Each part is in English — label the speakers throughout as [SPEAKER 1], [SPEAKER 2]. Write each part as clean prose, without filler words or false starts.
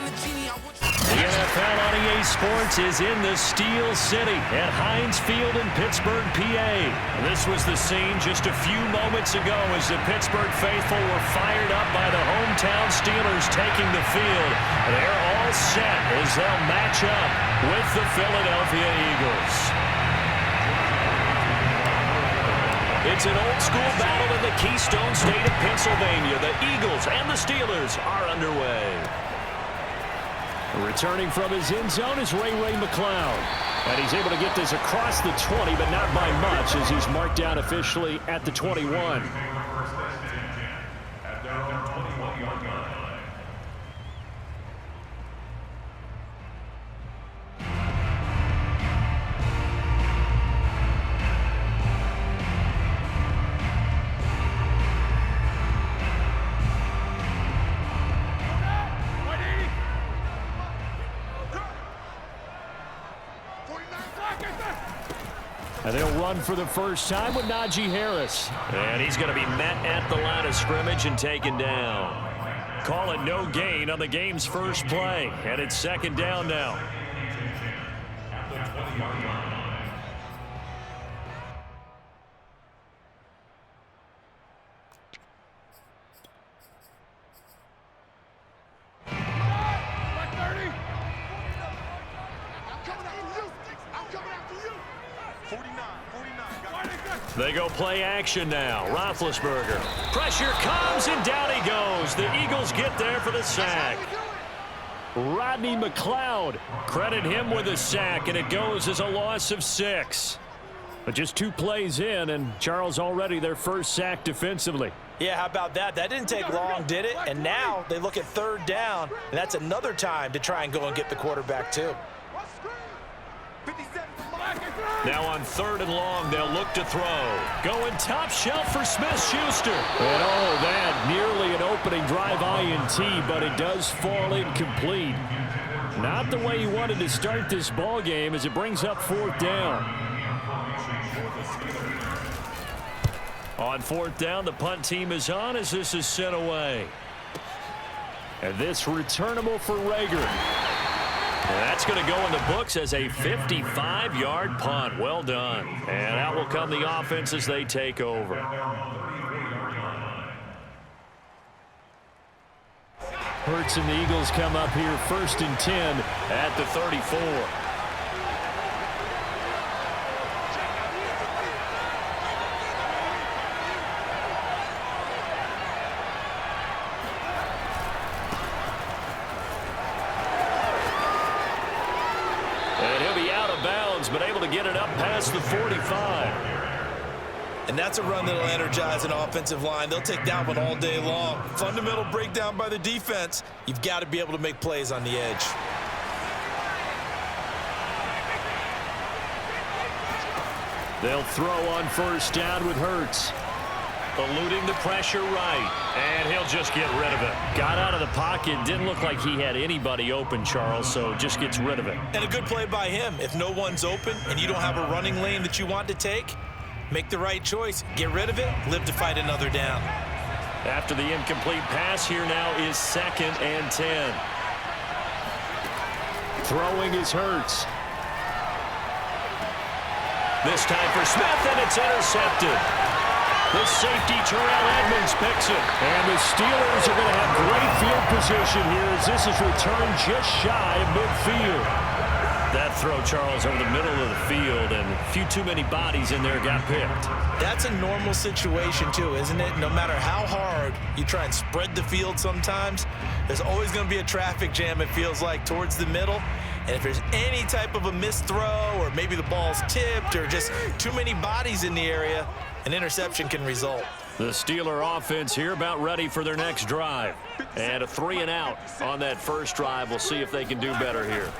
[SPEAKER 1] The NFL on EA Sports is in the Steel City at Heinz Field in Pittsburgh, PA. This was the scene just a few moments ago as the Pittsburgh faithful were fired up by the hometown Steelers taking the field. They're all set as they'll match up with the Philadelphia Eagles. It's an old-school battle in the Keystone State of Pennsylvania. The Eagles and the Steelers are underway. Returning from his end zone is Ray McLeod. And he's able to get this across the 20, but not by much as he's marked down officially at the 21. And they'll run for the first time with Najee Harris. And he's going to be met at the line of scrimmage and taken down. Call it no gain on the game's first play. And it's second down now. They go play action now. Roethlisberger. Pressure comes, and down he goes. The Eagles get there for the sack. Rodney McLeod. Credit him with a sack, and it goes as a loss of 6. But just 2 plays in, and Charles already their first sack defensively.
[SPEAKER 2] Yeah, how about that? That didn't take long, did it? And now they look at third down, and that's another time to try and go and get the quarterback, too.
[SPEAKER 1] Now on 3rd and long, they'll look to throw. Going top shelf for Smith-Schuster. And oh, that nearly an opening drive INT, but it does fall incomplete. Not the way he wanted to start this ball game as it brings up 4th down. On 4th down, the punt team is on as this is sent away. And this returnable for Rager. That's going to go in the books as a 55-yard punt. Well done. And out will come the offense as they take over. Hurts and the Eagles come up here 1st and 10 at the 34. But able to get it up past the 45.
[SPEAKER 2] And that's a run that'll energize an offensive line. They'll take that one all day long. Fundamental breakdown by the defense. You've got to be able to make plays on the edge.
[SPEAKER 1] They'll throw on 1st down with Hurts. Eluding the pressure right. And he'll just get rid of it. Got out of the pocket. Didn't look like he had anybody open, Charles, so just gets rid of it.
[SPEAKER 2] And a good play by him. If no one's open and you don't have a running lane that you want to take, make the right choice. Get rid of it. Live to fight another down.
[SPEAKER 1] After the incomplete pass, here now is 2nd and 10. Throwing is Hurts. This time for Smith, and it's intercepted. The safety, Terrell Edmonds, picks it. And the Steelers are going to have great field position here as this is returned just shy of midfield. That throw, Charles, over the middle of the field, and a few too many bodies in there got picked.
[SPEAKER 2] That's a normal situation, too, isn't it? No matter how hard you try and spread the field sometimes, there's always going to be a traffic jam, it feels like, towards the middle. And if there's any type of a missed throw or maybe the ball's tipped or just too many bodies in the area, an interception can result.
[SPEAKER 1] The Steeler offense here about ready for their next drive. And a 3-and-out on that first drive. We'll see if they can do better here.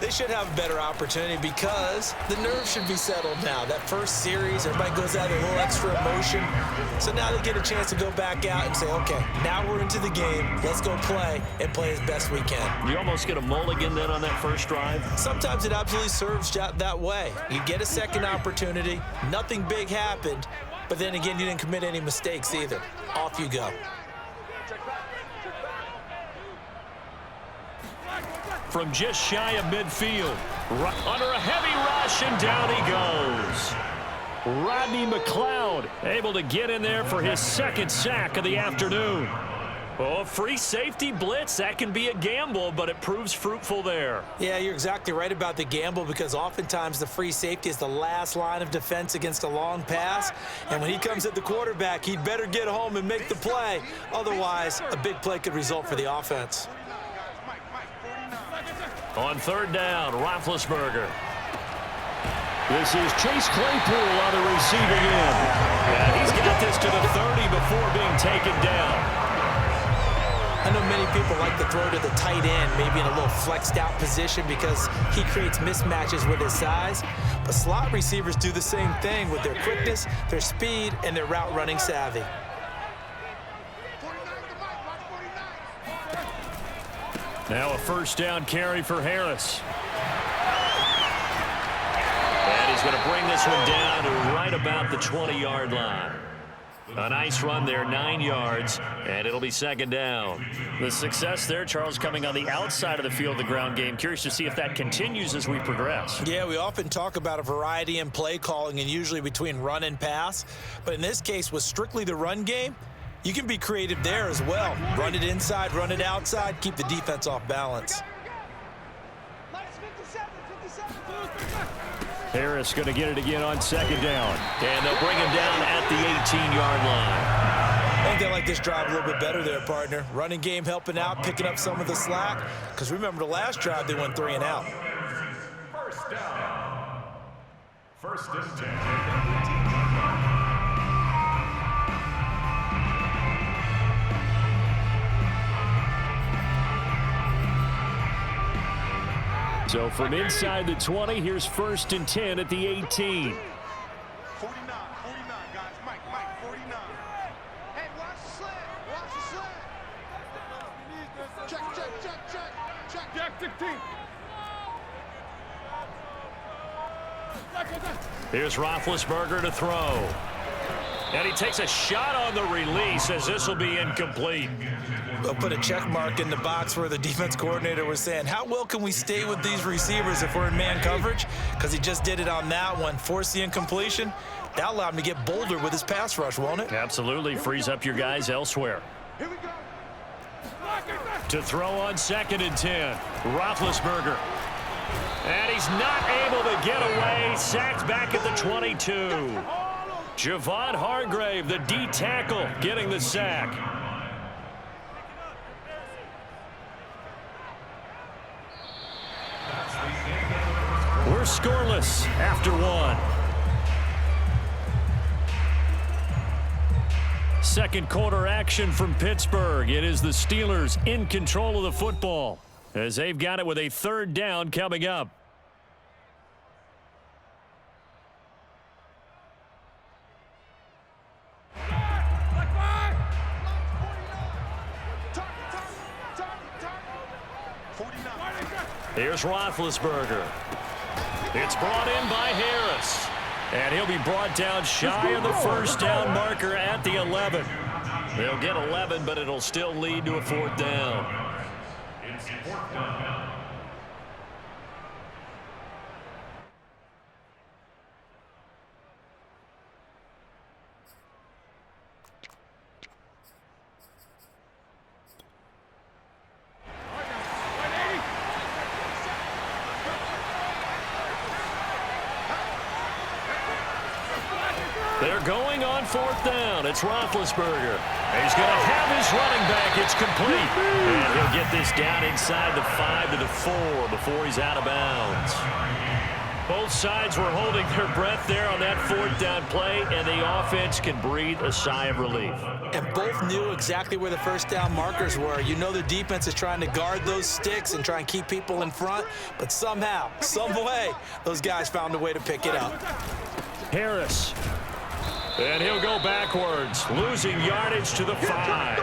[SPEAKER 2] They should have a better opportunity because the nerves should be settled now. That first series, everybody goes out with a little extra emotion. So now they get a chance to go back out and say, okay, now we're into the game. Let's go play and play as best we can.
[SPEAKER 1] You almost get a mulligan then on that first drive?
[SPEAKER 2] Sometimes it absolutely serves that way. You get a second opportunity. Nothing big happened. But then again, you didn't commit any mistakes either. Off you go.
[SPEAKER 1] From just shy of midfield. Under a heavy rush, and down he goes. Rodney McLeod able to get in there for his second sack of the afternoon. Oh, free safety blitz, that can be a gamble, but it proves fruitful there.
[SPEAKER 2] Yeah, you're exactly right about the gamble, because oftentimes the free safety is the last line of defense against a long pass. And when he comes at the quarterback, he'd better get home and make the play. Otherwise, a big play could result for the offense.
[SPEAKER 1] On third down, Roethlisberger. This is Chase Claypool on the receiving end. And he's got this to the 30 before being taken down.
[SPEAKER 2] I know many people like to throw to the tight end, maybe in a little flexed out position, because he creates mismatches with his size. But slot receivers do the same thing with their quickness, their speed, and their route running savvy.
[SPEAKER 1] Now a first down carry for Harris. And he's going to bring this one down to right about the 20-yard line. A nice run there, 9 yards, and it'll be second down. The success there, Charles, coming on the outside of the field, the ground game. Curious to see if that continues as we progress.
[SPEAKER 2] Yeah, we often talk about a variety in play calling, and usually between run and pass. But in this case, with strictly the run game, you can be creative there as well. Run it inside, run it outside, keep the defense off balance.
[SPEAKER 1] Harris going to get it again on second down. And they'll bring him down at the 18-yard line.
[SPEAKER 2] I think they like this drive a little bit better there, partner. Running game helping out, picking up some of the slack. Because remember, the last drive, they went 3 and out.
[SPEAKER 3] First down. First and 10.
[SPEAKER 1] So from inside the 20, here's first and 10 at the 18.
[SPEAKER 4] 49, 49, guys. Mike, 49. Hey, watch the slant. Check. 16.
[SPEAKER 1] Here's Roethlisberger to throw. And he takes a shot on the release as this will be incomplete.
[SPEAKER 2] They'll put a check mark in the box where the defense coordinator was saying, how well can we stay with these receivers if we're in man coverage? Because he just did it on that one, forced the incompletion. That allowed him to get bolder with his pass rush, won't it?
[SPEAKER 1] Absolutely. Frees up your guys elsewhere.
[SPEAKER 4] Here we go.
[SPEAKER 1] To throw on second and 10. Roethlisberger. And he's not able to get away. Sacked back at the 22. Javon Hargrave, the D tackle, getting the sack. We're scoreless after one. Second quarter action from Pittsburgh. It is the Steelers in control of the football as they've got it with a third down coming up. Here's Roethlisberger. It's brought in by Harris. And he'll be brought down shy of the first down marker at the 11. They'll get 11, but it'll still lead to a fourth down.
[SPEAKER 3] It's fourth down.
[SPEAKER 1] They're going on fourth down. It's Roethlisberger. He's going to have his running back. It's complete. And he'll get this down inside the 5 to the 4 before he's out of bounds. Both sides were holding their breath there on that fourth down play, and the offense can breathe a sigh of relief.
[SPEAKER 2] And both knew exactly where the first down markers were. You know the defense is trying to guard those sticks and try and keep people in front, but somehow, some way, those guys found a way to pick it up.
[SPEAKER 1] Harris. And he'll go backwards, losing yardage to the 5.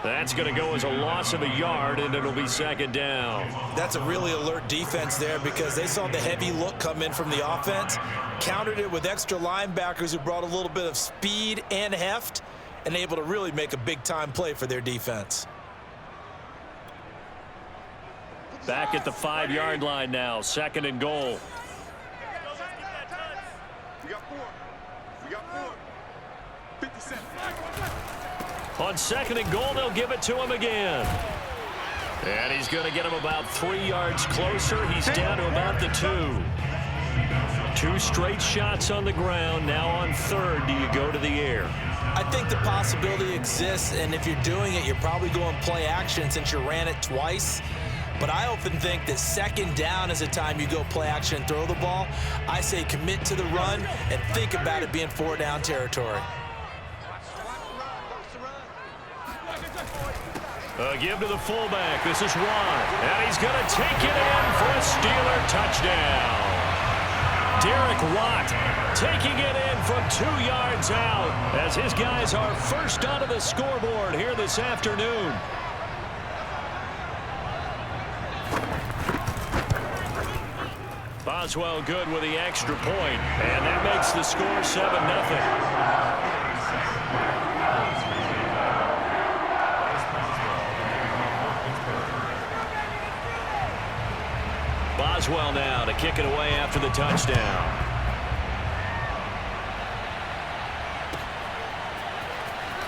[SPEAKER 1] That's going to go as a loss of a yard, and it'll be second down.
[SPEAKER 2] That's a really alert defense there because they saw the heavy look come in from the offense, countered it with extra linebackers who brought a little bit of speed and heft, and able to really make a big-time play for their defense.
[SPEAKER 1] Back at the 5-yard line now, 2nd and goal.
[SPEAKER 4] We got 4. We got 4. 50 seconds.
[SPEAKER 1] On 2nd and goal, they'll give it to him again. And he's going to get him about 3 yards closer. He's down to about the 2. 2 straight shots on the ground. Now on 3rd, do you go to the air?
[SPEAKER 2] I think the possibility exists, and if you're doing it, you're probably going play action since you ran it twice. But I often think that 2nd down is the time you go play action and throw the ball. I say commit to the run and think about it being 4-down territory.
[SPEAKER 1] Give to the fullback. This is Watt. And he's going to take it in for a Steeler touchdown. Derek Watt taking it in from 2 yards out as his guys are first onto the scoreboard here this afternoon. Boswell good with the extra point, and that makes the score 7-0. Boswell now to kick it away after the touchdown.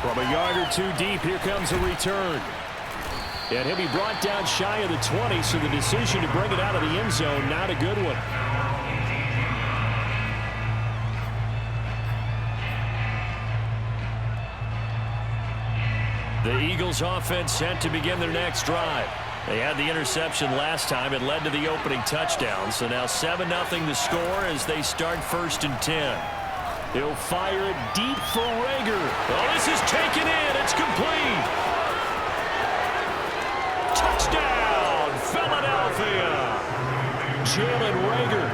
[SPEAKER 1] From a yard or 2 deep, here comes a return. And he'll be brought down shy of the 20, so the decision to bring it out of the end zone, not a good one. The Eagles offense set to begin their next drive. They had the interception last time. It led to the opening touchdown. So now 7-0 the score as they start 1st and 10. He'll fire it deep for Rager. Oh, this is taken in. It's complete. Touchdown, Philadelphia. Jalen Rager,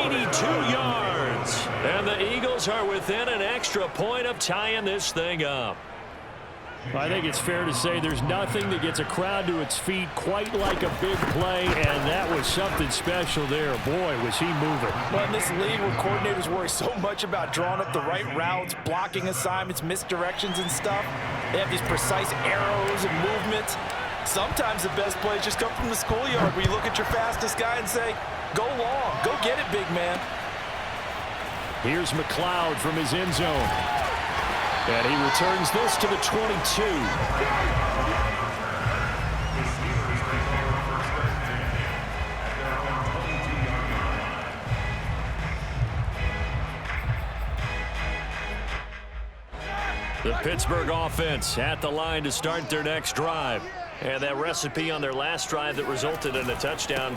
[SPEAKER 1] 82 yards. And the Eagles are within an extra point of tying this thing up. I think it's fair to say there's nothing that gets a crowd to its feet quite like a big play, and that was something special there. Boy, was he moving.
[SPEAKER 5] Well, in this league where coordinators worry so much about drawing up the right routes, blocking assignments, misdirections and stuff, they have these precise arrows and movements. Sometimes the best plays just come from the schoolyard where you look at your fastest guy and say, go long, go get it, big man.
[SPEAKER 1] Here's McLeod from his end zone. And he returns this to the 22. The Pittsburgh offense at the line to start their next drive. And that recipe on their last drive that resulted in a touchdown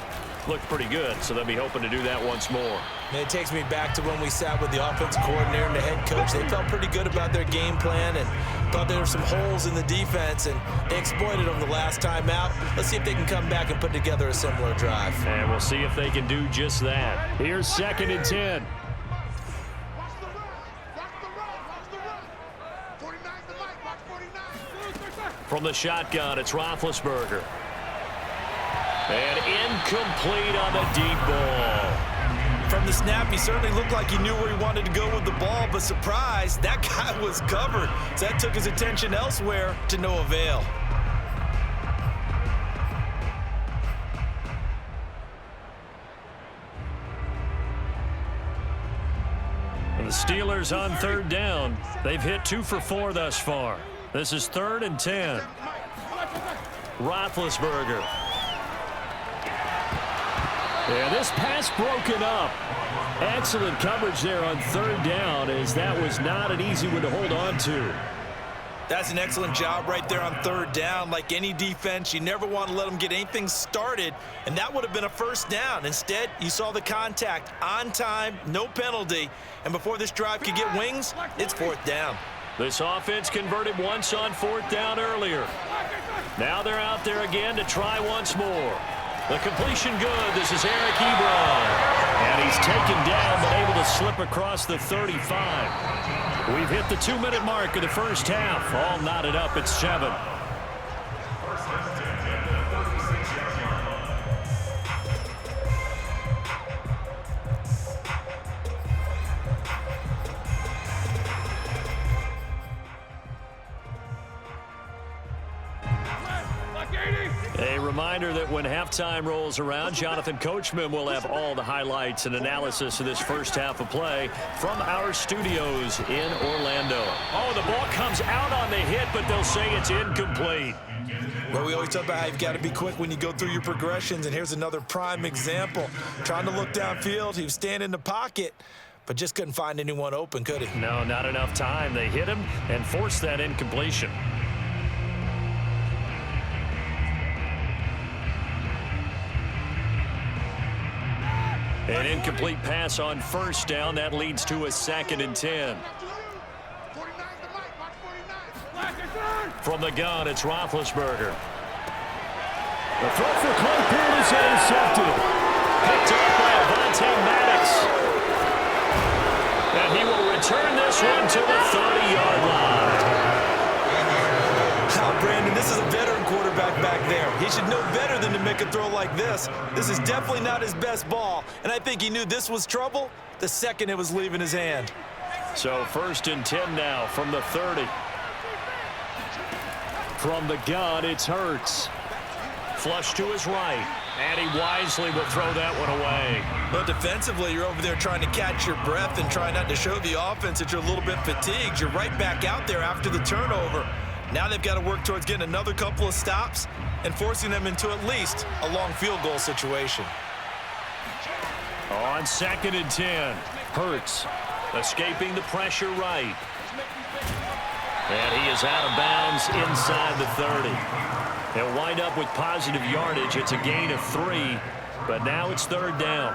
[SPEAKER 1] looked pretty good, so they'll be hoping to do that once more.
[SPEAKER 2] And it takes me back to when we sat with the offensive coordinator and the head coach. They felt pretty good about their game plan and thought there were some holes in the defense, and they exploited them the last time out. Let's see if they can come back and put together a similar drive.
[SPEAKER 1] And we'll see if they can do just that. Here's 2nd and 10.
[SPEAKER 4] Watch the run. Watch the run. Watch the run. 49's the mic. Watch 49.
[SPEAKER 1] From the shotgun, it's Roethlisberger. And incomplete on the deep ball.
[SPEAKER 2] From the snap, he certainly looked like he knew where he wanted to go with the ball, but surprise, that guy was covered. So that took his attention elsewhere to no avail.
[SPEAKER 1] And the Steelers on 3rd down. They've hit 2 for 4 thus far. This is 3rd and 10. Roethlisberger. And this pass broken up. Excellent coverage there on 3rd down, as that was not an easy one to hold on to.
[SPEAKER 2] That's an excellent job right there on 3rd down. Like any defense, you never want to let them get anything started, and that would have been a 1st down. Instead, you saw the contact on time, no penalty, and before this drive could get wings, it's 4th down.
[SPEAKER 1] This offense converted once on 4th down earlier. Now they're out there again to try once more. The completion good. This is Eric Ebron. And he's taken down but able to slip across the 35. We've hit the 2-minute mark of the first half. All knotted up at 7. A reminder that when halftime rolls around, Jonathan Coachman will have all the highlights and analysis of this first half of play from our studios in Orlando. Oh, the ball comes out on the hit, but they'll say it's incomplete.
[SPEAKER 2] Well, we always talk about how you've got to be quick when you go through your progressions, and here's another prime example. Trying to look downfield, he was standing in the pocket, but just couldn't find anyone open, could he?
[SPEAKER 1] No, not enough time. They hit him and forced that incompletion. An incomplete pass on first down. That leads to a 2nd and 10. From the gun, it's Roethlisberger.
[SPEAKER 6] The throw for Claypool is intercepted.
[SPEAKER 1] Picked up by Avonte Maddox. And he will return this one to the 30-yard line.
[SPEAKER 2] Now, Brandon, this is a veteran quarterback back there. He should know better than to make a throw like this. This is definitely not his best ball, and I think he knew this was trouble the second it was leaving his hand.
[SPEAKER 1] So 1st and 10 now from the 30. From the gun, it's Hurts. Flush to his right, and he wisely will throw that one away.
[SPEAKER 2] But defensively, you're over there trying to catch your breath and try not to show the offense that you're a little bit fatigued. You're right back out there after the turnover. Now they've got to work towards getting another couple of stops and forcing them into at least a long field goal situation.
[SPEAKER 1] On 2nd and 10, Hurts escaping the pressure right. And he is out of bounds inside the 30. He'll wind up with positive yardage. It's a gain of 3, but now it's 3rd down.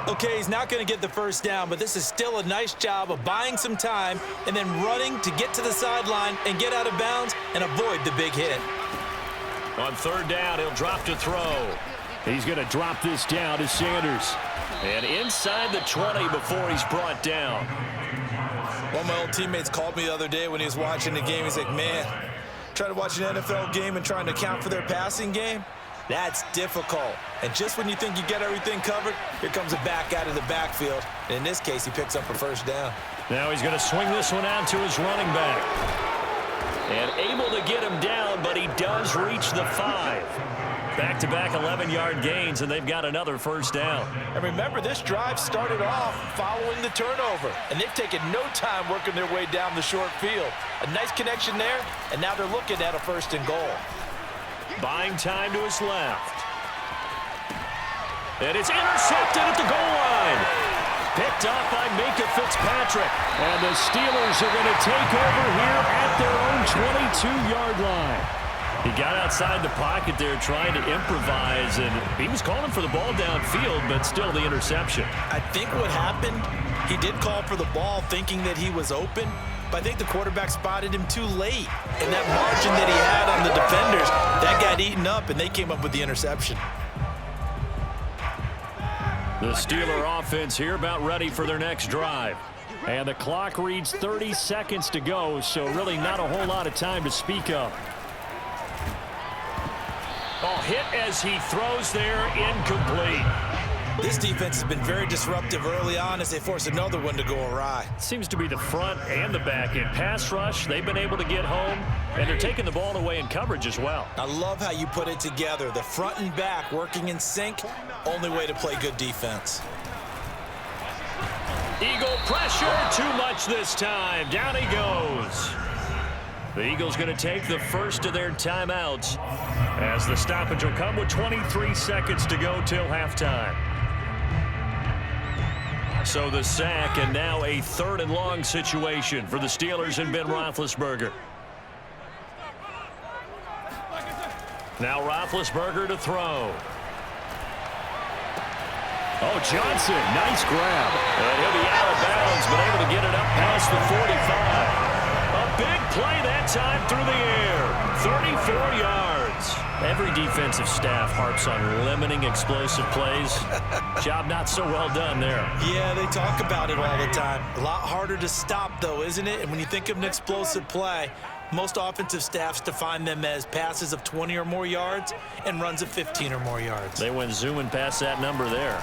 [SPEAKER 2] Okay, he's not going to get the first down, but this is still a nice job of buying some time and then running to get to the sideline and get out of bounds and avoid the big hit.
[SPEAKER 1] On 3rd down, he'll drop to throw.
[SPEAKER 6] He's going to drop this down to Sanders.
[SPEAKER 1] And inside the 20 before he's brought down.
[SPEAKER 2] One of my old teammates called me the other day when he was watching the game. He's like, man, trying to watch an NFL game and trying to account for their passing game, that's difficult. And just when you think you get everything covered, here comes a back out of the backfield. And in this case, he picks up a first down.
[SPEAKER 1] Now he's going to swing this one out to his running back. And able to get him down, but he does reach the 5. Back-to-back 11-yard gains, and they've got another first down.
[SPEAKER 5] And remember, this drive started off following the turnover, and they've taken no time working their way down the short field. A nice connection there, and now they're looking at a 1st and goal.
[SPEAKER 1] Buying time to his left. And it's intercepted at the goal line. Picked up by Minka Fitzpatrick.
[SPEAKER 6] And the Steelers are going to take over here at their own 22-yard line.
[SPEAKER 1] He got outside the pocket there trying to improvise, and he was calling for the ball downfield, but still the interception.
[SPEAKER 2] I think what happened, he did call for the ball thinking that he was open, but I think the quarterback spotted him too late. And that margin that he had on the defenders, that got eaten up, and they came up with the interception.
[SPEAKER 1] The Steeler offense here about ready for their next drive.
[SPEAKER 6] And the clock reads 30 seconds to go, so really not a whole lot of time to speak of.
[SPEAKER 1] Oh, hit as he throws there, incomplete.
[SPEAKER 2] This defense has been very disruptive early on as they force another one to go awry.
[SPEAKER 1] Seems to be the front and the back end. Pass rush, they've been able to get home, and they're taking the ball away in coverage as well.
[SPEAKER 2] I love how you put it together. The front and back working in sync, only way to play good defense.
[SPEAKER 1] Eagle pressure, too much this time. Down he goes. The Eagles going to take the first of their timeouts as the stoppage will come with 23 seconds to go till halftime. So the sack, and now a 3rd and long situation for the Steelers and Ben Roethlisberger. Now Roethlisberger to throw.
[SPEAKER 6] Oh, Johnson, nice grab.
[SPEAKER 1] And he'll be out of bounds, but able to get it up past the 45. A big play that time through the air. 34 yards. Every defensive staff harps on limiting explosive plays. Job not so well done there.
[SPEAKER 2] Yeah, they talk about it all the time. A lot harder to stop, though, isn't it? And when you think of an explosive play, most offensive staffs define them as passes of 20 or more yards and runs of 15 or more yards.
[SPEAKER 1] They went zooming past that number there.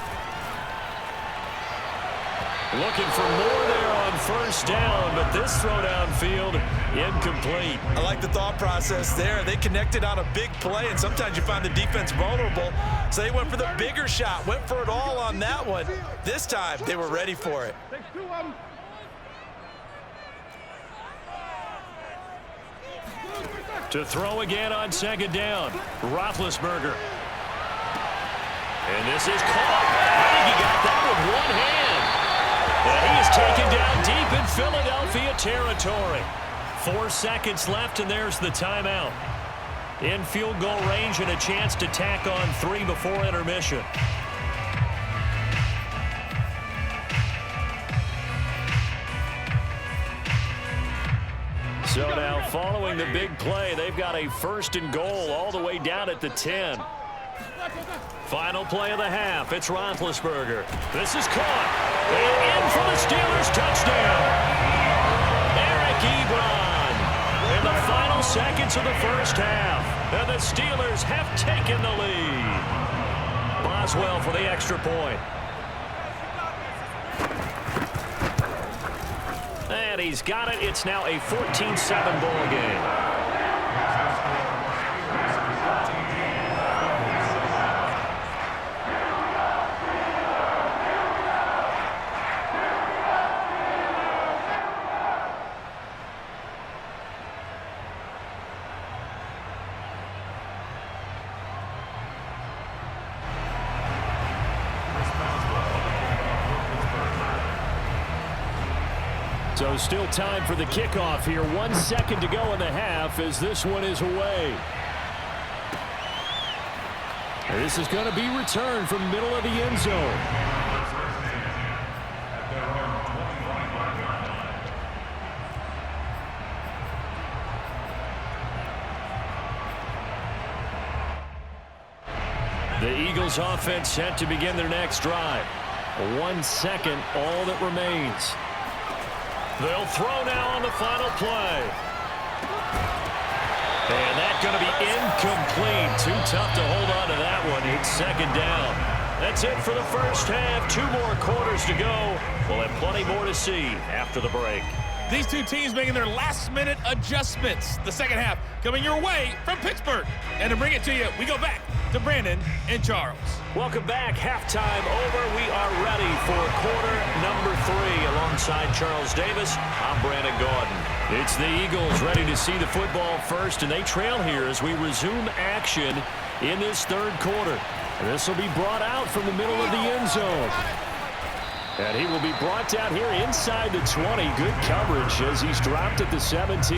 [SPEAKER 1] Looking for more there on first down, but this throw downfield incomplete.
[SPEAKER 2] I like the thought process there. They connected on a big play, and sometimes you find the defense vulnerable. So they went for the bigger shot, went for it all on that one. This time, they were ready for it.
[SPEAKER 1] To throw again on second down, Roethlisberger. And this is caught. I think he got that with one hand. And he is taken down deep in Philadelphia territory. 4 seconds left, and there's the timeout. In field goal range and a chance to tack on 3 before intermission. So now, following the big play, they've got a 1st and goal all the way down at the 10. Final play of the half. It's Roethlisberger. This is caught. And in for the Steelers touchdown. Eric Ebron in the final seconds of the first half. And the Steelers have taken the lead. Boswell for the extra point. And he's got it. It's now a 14-7 ball game. So still time for the kickoff here. 1 second to go in the half as this one is away. This is going to be returned from middle of the end zone. The Eagles offense set to begin their next drive. 1 second, all that remains. They'll throw now on the final play. And that's going to be incomplete. Too tough to hold on to that one. It's second down. That's it for the first half. 2 more quarters to go. We'll have plenty more to see after the break.
[SPEAKER 7] These two teams making their last-minute adjustments. The second half coming your way from Pittsburgh. And to bring it to you, we go back to Brandon and Charles.
[SPEAKER 1] Welcome back. Halftime over. We are ready for quarter number 3. Alongside Charles Davis, I'm Brandon Gordon. It's the Eagles ready to see the football first, and they trail here as we resume action in this third quarter. And this will be brought out from the middle of the end zone. And he will be brought down here inside the 20. Good coverage as he's dropped at the 17.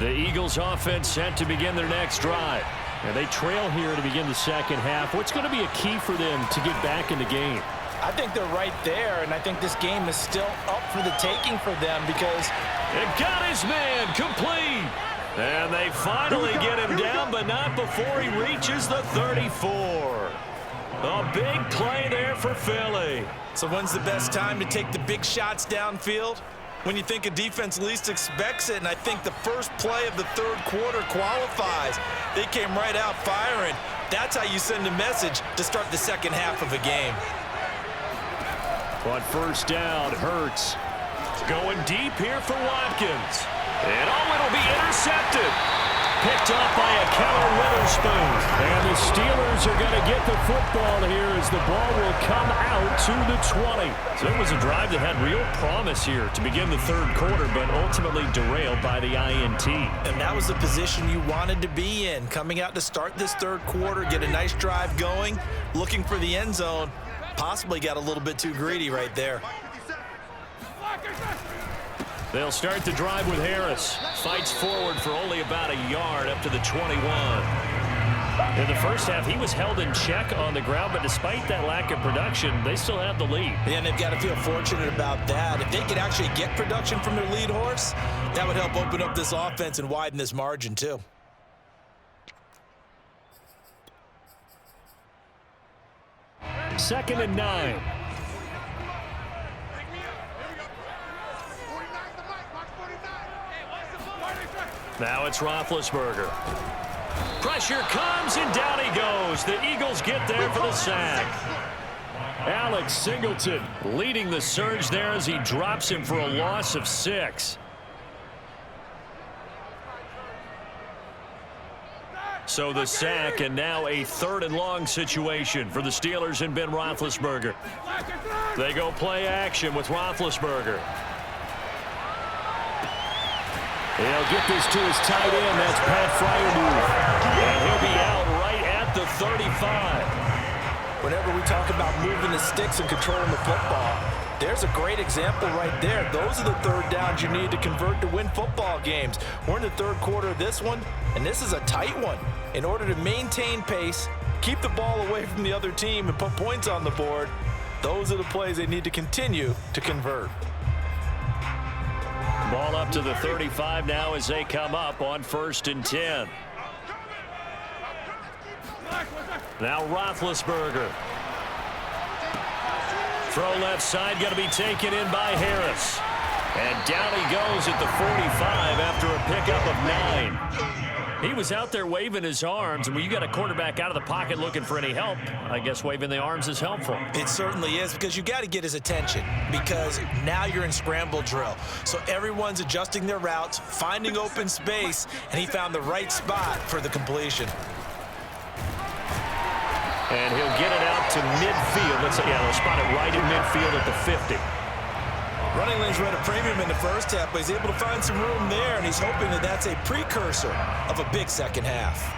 [SPEAKER 1] The Eagles offense set to begin their next drive. And they trail here to begin the second half. What's going to be a key for them to get back in the game?
[SPEAKER 5] I think they're right there, and I think this game is still up for the taking for them because
[SPEAKER 1] it got his man complete. And they finally get him down, but not before he reaches the 34. A big play there for Philly.
[SPEAKER 2] So when's the best time to take the big shots downfield? When you think a defense least expects it, and I think the first play of the third quarter qualifies. They came right out firing. That's how you send a message to start the second half of a game.
[SPEAKER 1] On first down, Hurts going deep here for Watkins. And it'll be intercepted. Picked up by a Keller Witherspoon. And the Steelers are going to get the football here as the ball will come out to the 20. So it was a drive that had real promise here to begin the third quarter, but ultimately derailed by the INT.
[SPEAKER 2] And that was the position you wanted to be in. Coming out to start this third quarter, get a nice drive going, looking for the end zone. Possibly got a little bit too greedy right there.
[SPEAKER 1] They'll start the drive with Harris. Fights forward for only about a yard up to the 21. In the first half, he was held in check on the ground, but despite that lack of production, they still have the lead.
[SPEAKER 2] Yeah, and they've got to feel fortunate about that. If they could actually get production from their lead horse, that would help open up this offense and widen this margin too.
[SPEAKER 1] Second and 9. Now it's Roethlisberger. Pressure comes, and down he goes. The Eagles get there for the sack.
[SPEAKER 6] Alex Singleton leading the surge there as he drops him for a loss of 6. So the sack, and now a 3rd and long situation for the Steelers and Ben Roethlisberger. They go play action with Roethlisberger. He'll get this to his tight end. That's Pat Fryermuth. And he'll be out right at the 35.
[SPEAKER 5] Whenever we talk about moving the sticks and controlling the football, there's a great example right there. Those are the 3rd downs you need to convert to win football games. We're in the 3rd quarter of this one, and this is a tight one. In order to maintain pace, keep the ball away from the other team, and put points on the board, those are the plays they need to continue to convert.
[SPEAKER 6] Ball up to the 35 now as they come up on 1st and 10. Now Roethlisberger. Throw left side, going to be taken in by Harris. And down he goes at the 45 after a pickup of 9. He was out there waving his arms, and when you got a quarterback out of the pocket looking for any help, I guess waving the arms is helpful.
[SPEAKER 2] It certainly is, because you got to get his attention, because now you're in scramble drill. So everyone's adjusting their routes, finding open space, and he found the right spot for the completion.
[SPEAKER 6] And he'll get it out to midfield. They'll spot it right in midfield at the 50.
[SPEAKER 2] Running lanes were at a premium in the first half, but he's able to find some room there, and he's hoping that that's a precursor of a big second half.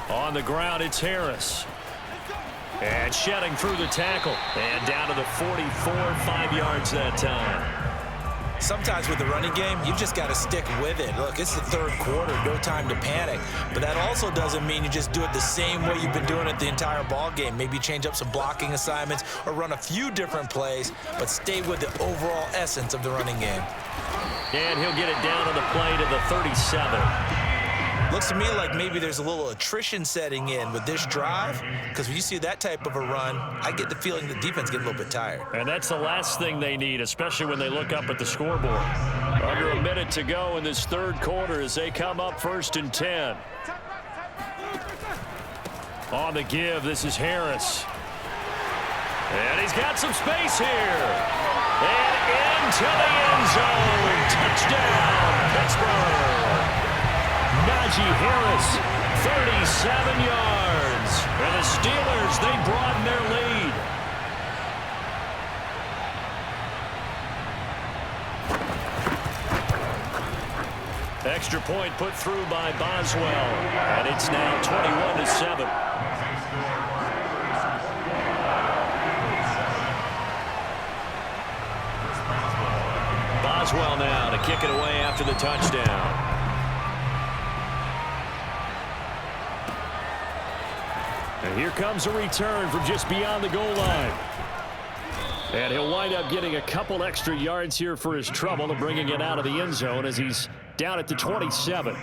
[SPEAKER 6] On the ground, it's Harris. And shedding through the tackle. And down to the 44, 5 yards that time.
[SPEAKER 2] Sometimes with the running game, you've just got to stick with it. Look, it's the 3rd quarter, no time to panic. But that also doesn't mean you just do it the same way you've been doing it the entire ball game. Maybe change up some blocking assignments or run a few different plays, but stay with the overall essence of the running game.
[SPEAKER 6] And he'll get it down on the play to the 37.
[SPEAKER 2] Looks to me like maybe there's a little attrition setting in with this drive, because when you see that type of a run, I get the feeling the defense gets a little bit tired.
[SPEAKER 6] And that's the last thing they need, especially when they look up at the scoreboard. Under a minute to go in this 3rd quarter as they come up 1st and 10. On the give, this is Harris. And he's got some space here. And into the end zone. Touchdown, Pittsburgh. Najee Harris, 37 yards. And the Steelers, they broaden their lead. Extra point put through by Boswell. And it's now 21-7. Boswell now to kick it away after the touchdown. And here comes a return from just beyond the goal line. And he'll wind up getting a couple extra yards here for his trouble and bringing it out of the end zone as he's down at the 27.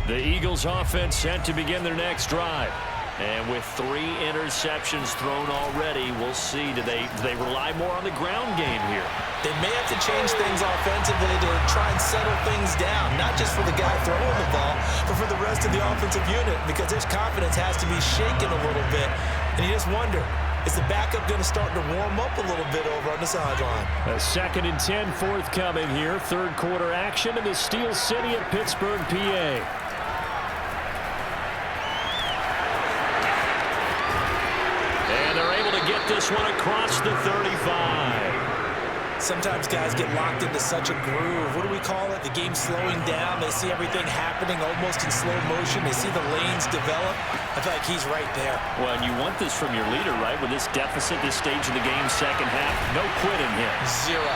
[SPEAKER 6] The Eagles offense set to begin their next drive. And with 3 interceptions thrown already, we'll see. Do they rely more on the ground game here?
[SPEAKER 2] They may have to change things offensively to try and settle things down, not just for the guy throwing the ball, but for the rest of the offensive unit, because his confidence has to be shaken a little bit. And you just wonder, is the backup going to start to warm up a little bit over on the sideline?
[SPEAKER 6] A 2nd and 10 forthcoming here. 3rd quarter action in the Steel City of Pittsburgh, PA. Get this one across the 35.
[SPEAKER 2] Sometimes guys get locked into such a groove. What do we call it? The game's slowing down. They see everything happening almost in slow motion. They see the lanes develop. I feel like he's right there.
[SPEAKER 6] Well, and you want this from your leader, right? With this deficit, this stage of the game, second half, no quitting here.
[SPEAKER 2] Zero.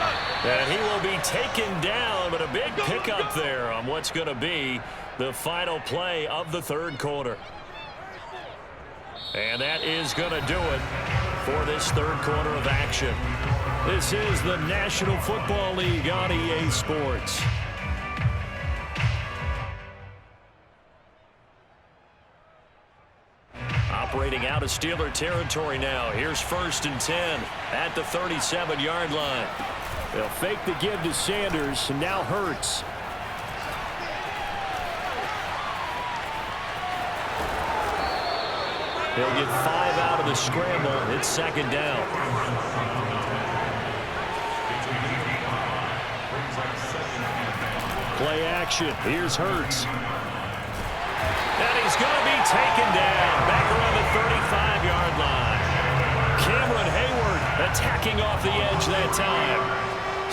[SPEAKER 1] And he will be taken down, but a big pickup there on what's going to be the final play of the third quarter. And that is going to do it for this third quarter of action. This is the National Football League on EA Sports. Operating out of Steeler territory now. Here's 1st and 10 at the 37-yard line. They'll fake the give to Sanders, and now Hurts. They'll get 5 out of the scramble. It's 2nd down. Play action. Here's Hurts. And he's going to be taken down back around the 35-yard line. Cameron Hayward attacking off the edge that time.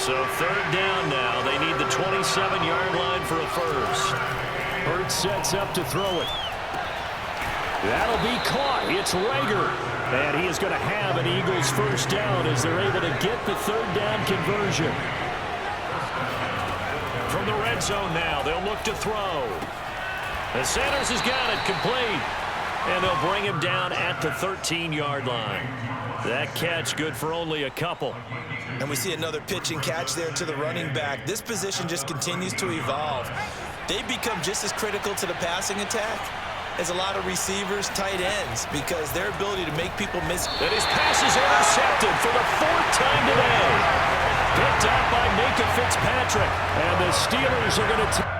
[SPEAKER 1] So 3rd down now. They need the 27-yard line for a first. Hurts sets up to throw it. That'll be caught. It's Rager. And he is going to have an Eagles first down as they're able to get the 3rd down conversion. From the red zone now, they'll look to throw. And Sanders has got it complete. And they'll bring him down at the 13-yard line. That catch good for only a couple.
[SPEAKER 2] And we see another pitch and catch there to the running back. This position just continues to evolve. They become just as critical to the passing attack as a lot of receivers, tight ends, because their ability to make people miss.
[SPEAKER 1] And his pass is intercepted for the 4th time today. Picked up by Minka Fitzpatrick. And the Steelers are going to